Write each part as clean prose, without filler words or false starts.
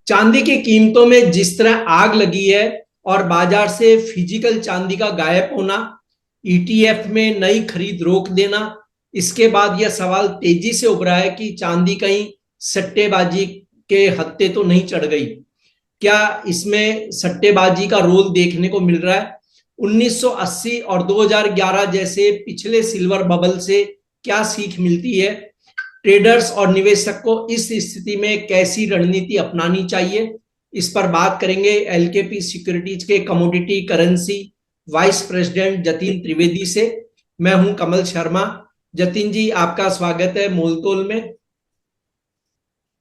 चांदी की कीमतों में जिस तरह आग लगी है और बाजार से फिजिकल चांदी का गायब होना, ईटीएफ में नई खरीद रोक देना, इसके बाद यह सवाल तेजी से उभरा है कि चांदी कहीं सट्टेबाजी के हत्थे तो नहीं चढ़ गई। क्या इसमें सट्टेबाजी का रोल देखने को मिल रहा है? 1980 और 2011 जैसे पिछले सिल्वर बबल से क्या सीख मिलती है? ट्रेडर्स और निवेशक को इस स्थिति में कैसी रणनीति अपनानी चाहिए? इस पर बात करेंगे एलकेपी सिक्योरिटीज के commodity currency vice president Jatin Trivedi से। मैं हूं कमल शर्मा। जतिन जी, आपका स्वागत है मोलतोल में।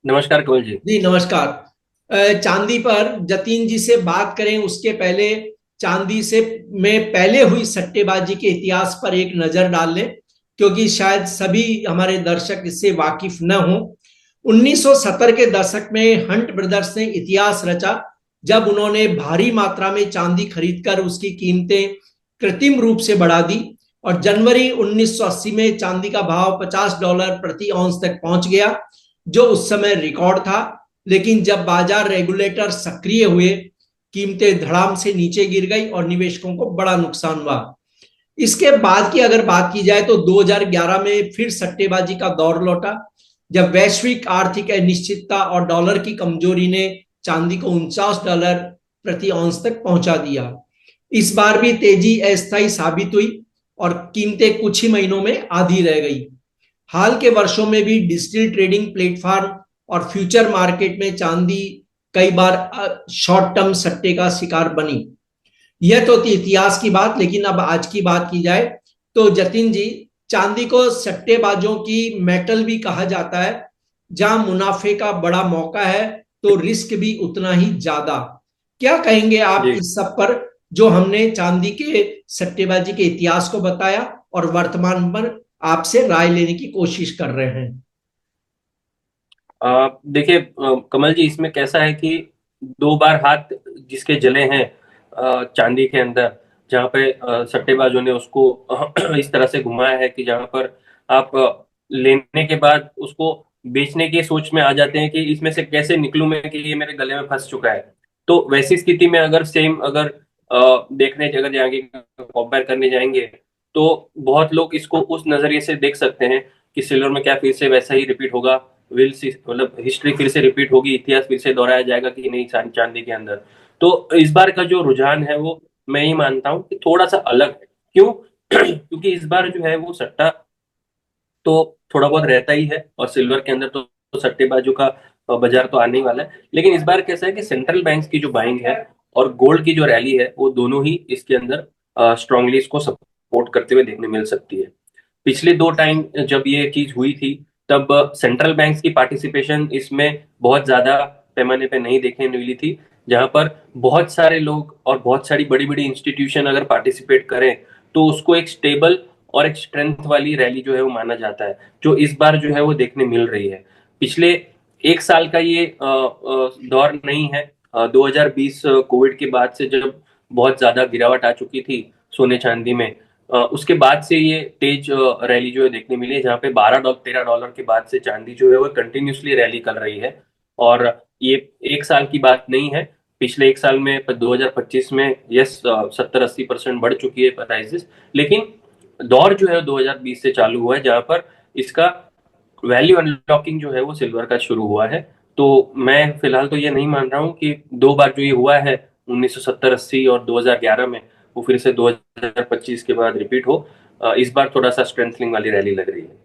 नमस्कार कमल जी। जी नमस्कार। चांदी पर जतीन जी से बात करें उसके पहले चांदी से में पहले हुई सट्टेबाजी के इतिहास पर एक नजर डाल लें, क्योंकि शायद सभी हमारे दर्शक इससे वाकिफ न हो। 1970 के दशक में हंट ब्रदर्स ने इतिहास रचा, जब उन्होंने भारी मात्रा में चांदी खरीदकर उसकी कीमतें कृत्रिम रूप से बढ़ा दी और जनवरी 1980 में चांदी का भाव $50 प्रति औंस तक पहुंच गया, जो उस समय रिकॉर्ड था। लेकिन जब बाजार रेगुलेटर सक्रिय हुए, कीमतें धड़ाम से नीचे गिर गई और निवेशकों को बड़ा नुकसान हुआ। इसके बाद की अगर बात की जाए तो 2011 में फिर सट्टेबाजी का दौर लौटा, जब वैश्विक आर्थिक अनिश्चितता और डॉलर की कमजोरी ने चांदी को $49 प्रति औंस तक पहुंचा दिया। इस बार भी तेजी अस्थायी साबित हुई और कीमतें कुछ ही महीनों में आधी रह गई। हाल के वर्षों में भी डिजिटल ट्रेडिंग प्लेटफॉर्म और फ्यूचर मार्केट में चांदी कई बार शॉर्ट टर्म सट्टे का शिकार बनी। यह तो थी इतिहास की बात, लेकिन अब आज की बात की जाए तो जतिन जी, चांदी को सट्टेबाजों की मेटल भी कहा जाता है। जहां मुनाफे का बड़ा मौका है तो रिस्क भी उतना ही ज्यादा। क्या कहेंगे आप जी इस सब पर, जो हमने चांदी के सट्टेबाजी के इतिहास को बताया और वर्तमान पर आपसे राय लेने की कोशिश कर रहे हैं? देखिए, कमल जी, इसमें कैसा है कि दो बार हाथ जिसके जले हैं चांदी के अंदर, जहाँ पे सट्टेबाजों ने उसको इस तरह से घुमाया है कि जहाँ पर आप लेने के बाद उसको बेचने की सोच में आ जाते हैं कि इसमें से कैसे निकलूं मैं कि ये मेरे गले में फंस चुका है। तो वैसी स्थिति में अगर सेम अगर देखने अगर जाएंगे, कंपेयर करने जाएंगे, तो बहुत लोग इसको उस नजरिए से देख सकते हैं कि सिल्वर में क्या फिर से वैसा ही रिपीट होगा, विल मतलब हिस्ट्री फिर से रिपीट होगी, इतिहास फिर से दोहराया जाएगा कि नहीं चांदी के अंदर। तो इस बार का जो रुझान है वो मैं ही मानता हूँ कि थोड़ा सा अलग है। क्यों? क्योंकि इस बार जो है वो सट्टा तो थोड़ा बहुत रहता ही है, और सिल्वर के अंदर तो सट्टेबाजों का बाजार तो आने ही वाला है। लेकिन इस बार कैसा है कि सेंट्रल बैंक की जो बाइंग है और गोल्ड की जो रैली है, वो दोनों ही इसके अंदर स्ट्रांगली इसको सपोर्ट करते हुए देखने मिल सकती है। पिछले दो टाइम जब ये चीज हुई थी, तब सेंट्रल बैंक्स की पार्टिसिपेशन इसमें बहुत ज्यादा पैमाने पे नहीं देखने मिली थी। जहां पर बहुत सारे लोग और बहुत सारी बड़ी बड़ी इंस्टीट्यूशन अगर पार्टिसिपेट करें, तो उसको एक स्टेबल और एक स्ट्रेंथ वाली रैली जो है वो माना जाता है, जो इस बार जो है वो देखने मिल रही है। पिछले एक साल का ये दौर नहीं है। 2020 कोविड के बाद से जब बहुत ज्यादा गिरावट आ चुकी थी सोने चांदी में, उसके बाद से ये तेज रैली जो है देखने मिली है, जहाँ पे $12-13 के बाद से चांदी जो है वो कंटिन्यूसली रैली कर रही है। और ये एक साल की बात नहीं है। पिछले एक साल में 2025 में यस 70-80% बढ़ चुकी है प्राइसेस। लेकिन दौर जो है 2020 से चालू हुआ है, जहां पर इसका वैल्यू अनलॉकिंग जो है वो सिल्वर का शुरू हुआ है। तो मैं फिलहाल तो ये नहीं मान रहा हूँ कि दो बार जो ये हुआ है 1970-80 और 2011 में, वो फिर से 2025 के बाद रिपीट हो। इस बार थोड़ा सा स्ट्रेंथनिंग वाली रैली लग रही है।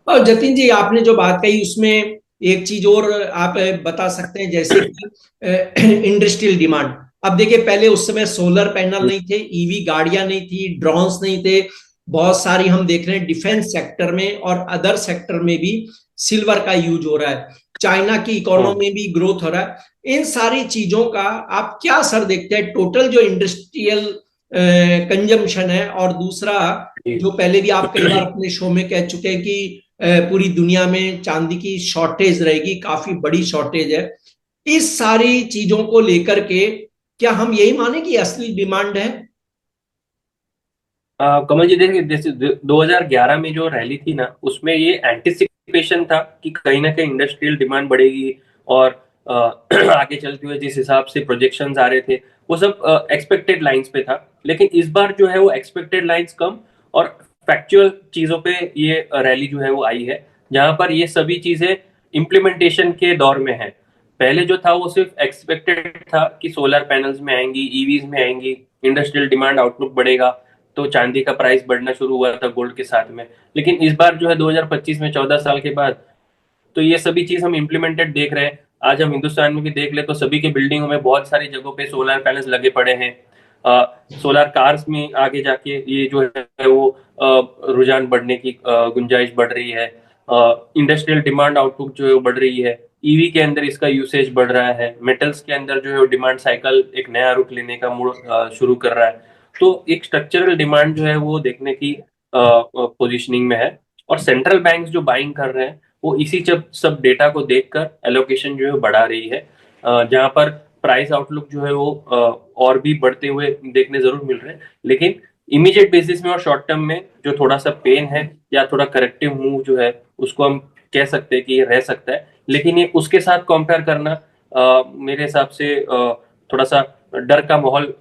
और जतिन जी, आपने जो बात कही उसमें एक चीज और आप बता सकते हैं, जैसे कि इंडस्ट्रियल डिमांड। अब देखिए, पहले उस समय सोलर पैनल नहीं थे, ईवी गाड़ियां नहीं थी, ड्रोन्स नहीं थे। बहुत सारी हम देख रहे हैं डिफेंस सेक्टर में और अदर सेक्टर में भी सिल्वर का यूज हो रहा है। चाइना की हम्म। इकोनॉमी में भी ग्रोथ हो रहा है। इन सारी चीजों का आप क्या असर देखते हैं टोटल जो इंडस्ट्रियल कंजम्पशन है? और दूसरा, जी। जो पहले भी आप कई बार अपने शो में कह चुके हैं कि पूरी दुनिया में चांदी की शॉर्टेज रहेगी, काफी बड़ी शॉर्टेज है। इस सारी चीजों को लेकर के क्या हम यही माने कि असली डिमांड है? कमल जी, देखिए, जैसे 2011 में जो रैली थी ना, उसमें ये एंटिसिपेशन था कि कहीं ना कहीं इंडस्ट्रियल डिमांड बढ़ेगी और आगे चलते हुए जिस हिसाब से प्रोजेक्शंस आ रहे थे वो सब एक्सपेक्टेड लाइंस पे था। लेकिन इस बार जो है वो एक्सपेक्टेड लाइंस कम और फैक्चुअल चीजों पे ये रैली जो है वो आई है, जहां पर ये सभी चीजें इम्प्लीमेंटेशन के दौर में है। पहले जो था वो सिर्फ एक्सपेक्टेड था कि सोलर पैनल्स में आएंगी, ईवीज में आएंगी, इंडस्ट्रियल डिमांड आउटलुक बढ़ेगा, तो चांदी का प्राइस बढ़ना शुरू हुआ था गोल्ड के साथ में। लेकिन इस बार जो है 2025 में 14 साल के बाद तो ये सभी चीज हम इम्प्लीमेंटेड देख रहे हैं। आज हम हिंदुस्तान में भी देख ले तो सभी के बिल्डिंगों में बहुत सारी जगहों पे सोलर पैनल्स लगे पड़े हैं। सोलर कार्स में आगे जाके ये जो है वो रुझान बढ़ने की गुंजाइश बढ़ रही है। इंडस्ट्रियल डिमांड आउटलुक जो है वो बढ़ रही है। ईवी के अंदर इसका यूसेज बढ़ रहा है। मेटल्स के अंदर जो है वो डिमांड साइकिल एक नया रुख लेने का मूड शुरू कर रहा है। तो एक स्ट्रक्चरल डिमांड जो है वो देखने की पोजिशनिंग में है। और सेंट्रल बैंक जो बाइंग कर रहे हैं वो इसी सब डेटा को देखकर एलोकेशन जो है बढ़ा रही है, जहां पर प्राइस आउटलुक जो है वो और भी बढ़ते हुए देखने जरूर मिल रहे हैं। लेकिन इमीडिएट बेसिस में और शॉर्ट टर्म में जो थोड़ा सा पेन है या थोड़ा करेक्टिव मूव जो है उसको हम कह सकते हैं कि ये रह सकता है। लेकिन ये उसके साथ कंपेयर करना मेरे हिसाब से थोड़ा सा डर का माहौल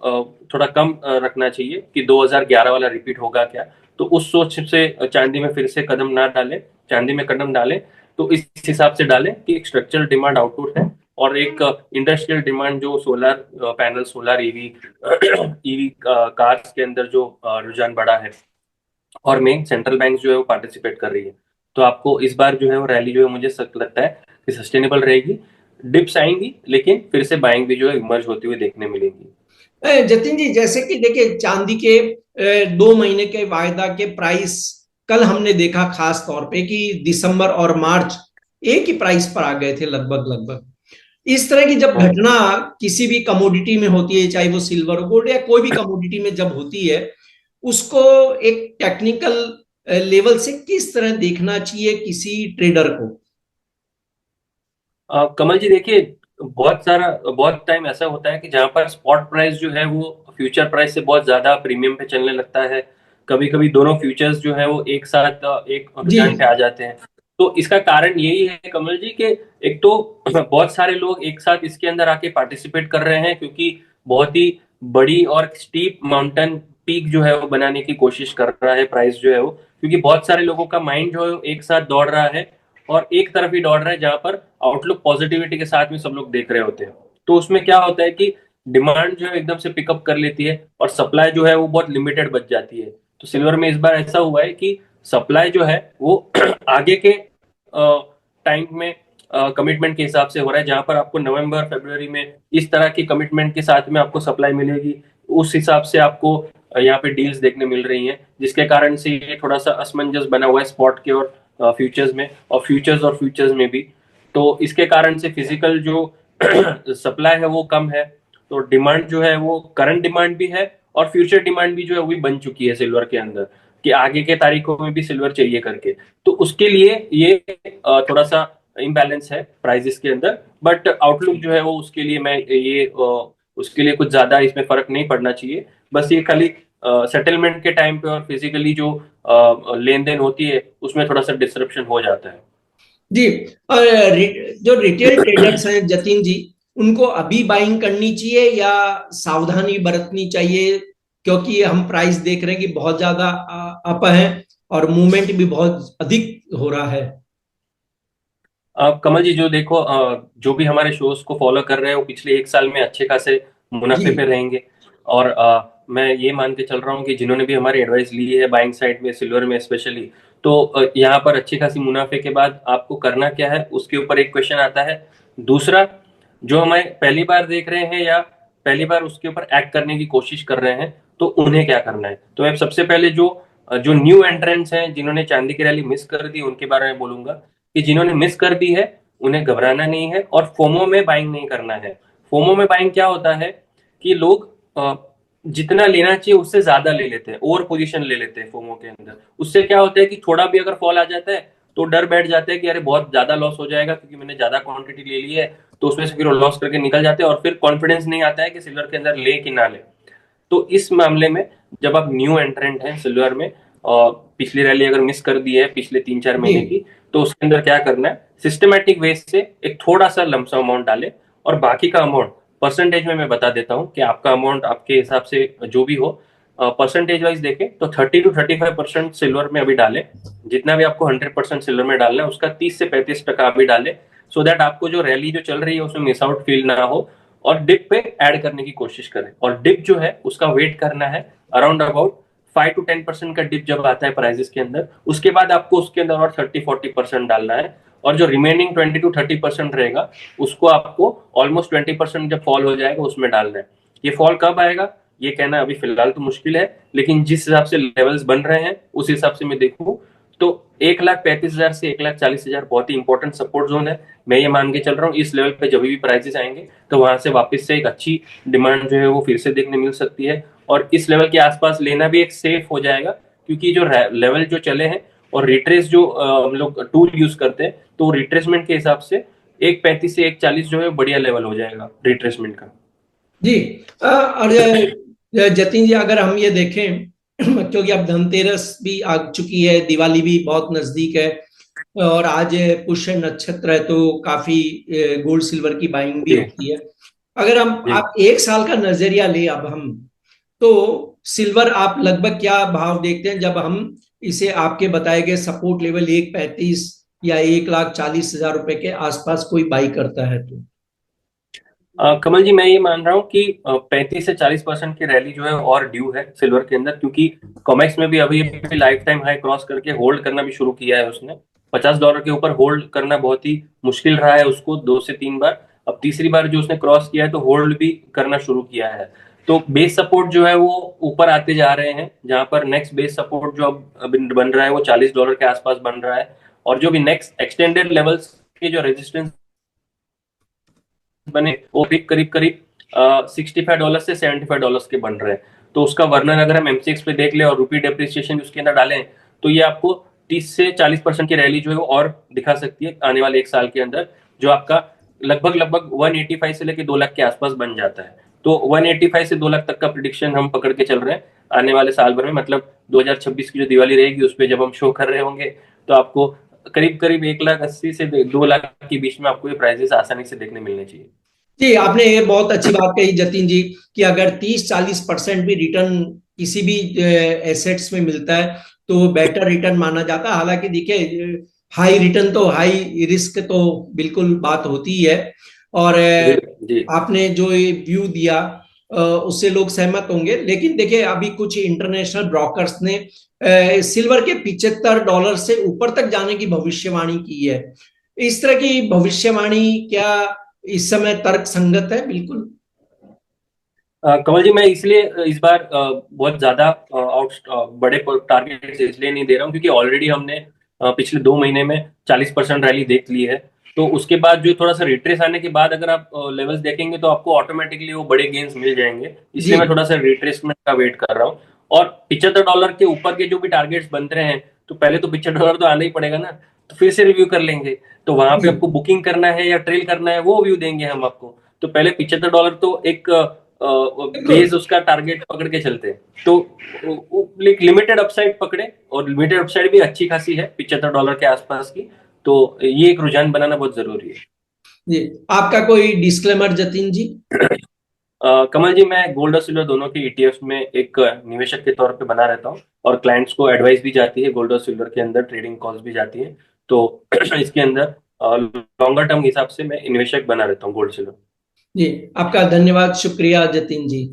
थोड़ा कम रखना चाहिए कि 2011 वाला रिपीट होगा क्या। तो उस सोच से चांदी में फिर से कदम ना डालें, चांदी में कदम डालें तो इस हिसाब से डालें कि एक स्ट्रक्चरल डिमांड आउटपुट है और एक इंडस्ट्रियल डिमांड जो solar panel, solar EV EV cars के अंदर जो रुझान बढ़ा है और मेन सेंट्रल बैंक जो है वो पार्टिसिपेट कर रही है। तो आपको इस बार जो है वो रैली जो है मुझे लगता है कि सस्टेनेबल रहेगी। डिप्स आएंगी लेकिन फिर से बाइंग भी जो है इमर्ज होती हुई देखने मिलेगी। जतिन जी, जैसे कि देखिए चांदी के 2 महीने के वायदा के प्राइस कल हमने देखा खास तौर पे कि दिसंबर और मार्च एक ही प्राइस पर आ गए थे लगभग लगभग। इस तरह की जब हाँ। घटना किसी भी कमोडिटी में होती है, चाहे वो सिल्वर गोल्ड या कोई भी कमोडिटी में जब होती है, उसको एक टेक्निकल लेवल से किस तरह देखना चाहिए किसी ट्रेडर को? कमल जी देखिए, बहुत टाइम ऐसा होता है कि जहां पर स्पॉट प्राइस जो है वो फ्यूचर प्राइस से बहुत ज्यादा प्रीमियम पे चलने लगता है। कभी कभी दोनों फ्यूचर्स जो है वो एक साथ एक जी। रुझान पे आ जाते हैं। तो इसका कारण यही है कमल जी कि एक तो बहुत सारे लोग एक साथ इसके अंदर आके पार्टिसिपेट कर रहे हैं, क्योंकि बहुत ही बड़ी और स्टीप माउंटेन पीक जो है वो बनाने की कोशिश कर रहा है प्राइस जो है वो, क्योंकि बहुत सारे लोगों का माइंड जो है एक साथ दौड़ रहा है और एक तरफ ही दौड़ रहा है जहां पर आउटलुक पॉजिटिविटी के साथ में सब लोग देख रहे होते हैं। तो उसमें क्या होता है कि डिमांड जो है एकदम से पिकअप कर लेती है और सप्लाई जो है वो बहुत लिमिटेड बच जाती है। तो सिल्वर में इस बार ऐसा हुआ है कि सप्लाई जो है वो आगे के टाइम में कमिटमेंट के हिसाब से हो रहा है। जहां पर आपको नवंबर फरवरी में इस तरह की कमिटमेंट के साथ में आपको सप्लाई मिलेगी, उस हिसाब से आपको यहाँ पे डील्स देखने मिल रही हैं, जिसके कारण से ये थोड़ा सा असमंजस बना हुआ है स्पॉट के और फ्यूचर्स में, और फ्यूचर्स में भी। तो इसके कारण से फिजिकल जो सप्लाई है वो कम है, तो डिमांड जो है वो करंट डिमांड भी है और फ्यूचर डिमांड भी जो है वो भी बन चुकी है सिल्वर के अंदर कि आगे के तारीखों में भी सिल्वर चाहिए करके। तो उसके लिए ये थोड़ा सा इम्बैलेंस है प्राइजेस के अंदर, बट आउटलुक जो है वो उसके लिए मैं ये उसके लिए कुछ ज्यादा इसमें फर्क नहीं पड़ना चाहिए। बस ये खाली सेटलमेंट के टाइम पे और फिजिकली जो लेन देन होती है उसमें थोड़ा सा डिस्ट्रप्शन हो जाता है। जी। और जो रिटेल ट्रेडर्स हैं जतिन जी, उनको अभी बाइंग करनी चाहिए या सावधानी बरतनी चाहिए? क्योंकि हम प्राइस देख रहे हैं कि बहुत ज्यादा अप है और मूवमेंट भी बहुत अधिक हो रहा है। कमल जी जो देखो, जो भी हमारे शोज को फॉलो कर रहे हैं वो पिछले एक साल में अच्छे खासे जी। मुनाफे पे रहेंगे। और मैं ये मान के चल रहा हूँ कि जिन्होंने भी हमारी एडवाइस ली है बाइंग साइड में सिल्वर में स्पेशली, तो यहाँ पर अच्छी खासी मुनाफे के बाद आपको करना क्या है उसके ऊपर एक क्वेश्चन आता है। दूसरा, जो हमें पहली बार देख रहे हैं या पहली बार उसके ऊपर एक्ट करने की कोशिश कर रहे हैं तो उन्हें क्या करना है। तो मैं सबसे पहले जो जो न्यू एंट्रेंट्स हैं जिन्होंने चांदी की रैली मिस कर दी उनके बारे में बोलूंगा कि जिन्होंने मिस कर दी है उन्हें घबराना नहीं है और फोमो में बाइंग नहीं करना है। फोमो में बाइंग क्या होता है कि लोग जितना लेना चाहिए उससे ज्यादा ले लेते हैं, ओवर पोजीशन ले लेते हैं फोमो के अंदर। उससे क्या होता है कि थोड़ा भी अगर फॉल आ जाता है तो डर बैठ जाता है कि अरे बहुत ज्यादा लॉस हो जाएगा क्योंकि मैंने ज्यादा क्वांटिटी ले ली है। तो उसमें से फिर वो लॉस करके निकल जाते हैं और फिर कॉन्फिडेंस नहीं आता है कि सिल्वर के अंदर ले कि ना ले। तो इस मामले में जब आप न्यू एंट्रेंट हैं सिल्वर में और पिछली रैली अगर मिस कर दी है पिछले 3-4 महीने जी की, तो उसके अंदर क्या करना है, सिस्टमेटिक वे से एक थोड़ा सा लमसम अमाउंट डाले, और बाकी का अमाउंट परसेंटेज में मैं बता देता हूँ कि आपका अमाउंट आपके हिसाब से जो भी हो, परसेंटेज वाइज देखें तो 30 to 35% सिल्वर में अभी डालें। जितना भी आपको 100% सिल्वर में डालना है उसका 30 से 35% अभी डालें, सो दैट आपको जो रैली जो चल रही है उसमें मिस आउट फील ना हो, और डिप पे ऐड करने की कोशिश करें। और डिप जो है उसका वेट करना है अराउंड अबाउट 5 to 10% का डिप जब आता है प्राइजेस के अंदर, उसके बाद आपको उसके अंदर और 30-40% डालना है, और जो रिमेनिंग 20 to 30% रहेगा उसको आपको ऑलमोस्ट 20% जब फॉल हो जाएगा उसमें डालना है। ये फॉल कब आएगा ये कहना अभी फिलहाल तो मुश्किल है, लेकिन जिस हिसाब से लेवल्स बन रहे हैं उस हिसाब से मैं देखूं तो 1,35,000 से 1,40,000 बहुत ही इंपॉर्टेंट सपोर्ट जोन है। मैं ये मान के चल रहा हूँ इस लेवल पे जब भी प्राइसेस आएंगे तो वहां से वापस से एक अच्छी डिमांड जो है वो फिर से देखने मिल सकती है, और इस लेवल के आसपास लेना भी एक सेफ हो जाएगा, क्योंकि जो लेवल जो चले हैं और रिट्रेस जो हम लोग टूल यूज करते हैं, तो रिट्रेसमेंट के हिसाब से 1,35 से 1,40 जो है बढ़िया लेवल हो जाएगा रिट्रेसमेंट का। जी। और जतिन जी, अगर हम ये देखें क्योंकि अब धनतेरस भी आ चुकी है, दिवाली भी बहुत नजदीक है, और आज पुष्य नक्षत्र है, तो काफी गोल्ड सिल्वर की बाइंग भी जी होती है। अगर हम जी। आप एक साल का नजरिया ले अब हम, तो सिल्वर आप लगभग क्या भाव देखते हैं जब हम इसे आपके बताए गए सपोर्ट लेवल 1,35 या 1,40,000 रुपए के आसपास कोई बाई करता है तो? कमल जी, मैं ये मान रहा हूँ कि 35 से 40% की रैली जो है और ड्यू है सिल्वर के अंदर, क्योंकि कॉमेक्स में भी अभी अभी लाइफ टाइम हाई क्रॉस करके होल्ड करना भी शुरू किया है उसने। $50 के ऊपर होल्ड करना बहुत ही मुश्किल रहा है उसको 2 से 3 बार, अब तीसरी बार जो उसने क्रॉस किया है तो होल्ड भी करना शुरू किया है। तो बेस सपोर्ट जो है वो ऊपर आते जा रहे हैं, जहां पर नेक्स्ट बेस सपोर्ट जो अब बन रहा है वो $40 के आसपास बन रहा है, और जो भी नेक्स्ट एक्सटेंडेड लेवल्स के जो रेजिस्टेंस बने वो भी करीब करीब $65 से $75 के बन रहे हैं। तो उसका वर्णन अगर हम एमसीएक्स पे देख ले और रुपी डेप्रिसिएशन उसके अंदर डालें, तो ये आपको 30 से 40% की रैली जो है वो और दिखा सकती है आने वाले एक साल के अंदर, जो आपका लगभग लगभग 185 से लेके 2 लाख के आसपास बन जाता है। तो 185 से 2 लाख तक का प्रिडिक्शन हम पकड़ के चल रहे हैं आने वाले साल भर में, मतलब 2026 की जो दिवाली रहेगी उस पर जब हम शो कर रहे होंगे, तो आपको करीब करीब 1,80,000 से 2 लाख के बीच में आपको ये प्राइजेस आसानी से देखने मिलने चाहिए। जी, आपने ये बहुत अच्छी बात कही जतिन जी, कि अगर 30-40% भी रिटर्न किसी भी एसेट्स में मिलता है तो बेटर रिटर्न माना जाता है। हालांकि देखिए, हाई रिटर्न तो हाई रिस्क तो बिल्कुल बात होती ही है। और जी जी। आपने जो ये व्यू दिया उससे लोग सहमत होंगे, लेकिन देखिए अभी कुछ इंटरनेशनल ब्रोकर्स ने सिल्वर के $75 से ऊपर तक जाने की भविष्यवाणी की है। इस तरह की भविष्यवाणी क्या इस समय तर्क संगत है? बिल्कुल। कमल जी, मैं इसलिए इस बार बहुत ज्यादा आउट बड़े टारगेट इसलिए नहीं दे रहा हूँ, क्योंकि ऑलरेडी हमने पिछले 2 महीने में 40% रैली देख ली है। तो उसके बाद जो थोड़ा सा रिट्रेस आने के बाद अगर आप लेवल्स देखेंगे तो आपको ऑटोमेटिकली वो बड़े गेन्स मिल जाएंगे, जी इसलिए मैं थोड़ा सा रिट्रेसमेंट का वेट कर रहा हूँ। और $75 के ऊपर के जो भी टारगेट्स बन रहे हैं, तो पहले तो $75 तो आना ही पड़ेगा ना, तो फिर से रिव्यू कर लेंगे। तो वहां पे जी आपको बुकिंग करना है या ट्रेल करना है वो व्यू देंगे हम आपको। तो पहले $75 तो एक बिल्कुल। बेस उसका टारगेट पकड़ के चलते हैं, तो लिमिटेड अपसाइड पकड़े, और लिमिटेड अपसाइड भी अच्छी खासी है $75 के आसपास की। तो ये एक रुझान बनाना बहुत जरूरी है। जी, आपका कोई डिस्क्लेमर जतिन जी? कमल जी, मैं गोल्ड और सिल्वर दोनों के ईटीएफ में एक निवेशक के तौर पे बना रहता हूँ, और क्लाइंट्स को एडवाइस भी जाती है गोल्ड और सिल्वर के अंदर, ट्रेडिंग कॉल्स भी जाती है। तो इसके अंदर लॉन्गर टर्म हिसाब से मैं निवेशक बना रहता हूँ गोल्ड सिल्वर। जी, आपका धन्यवाद, शुक्रिया जतिन जी।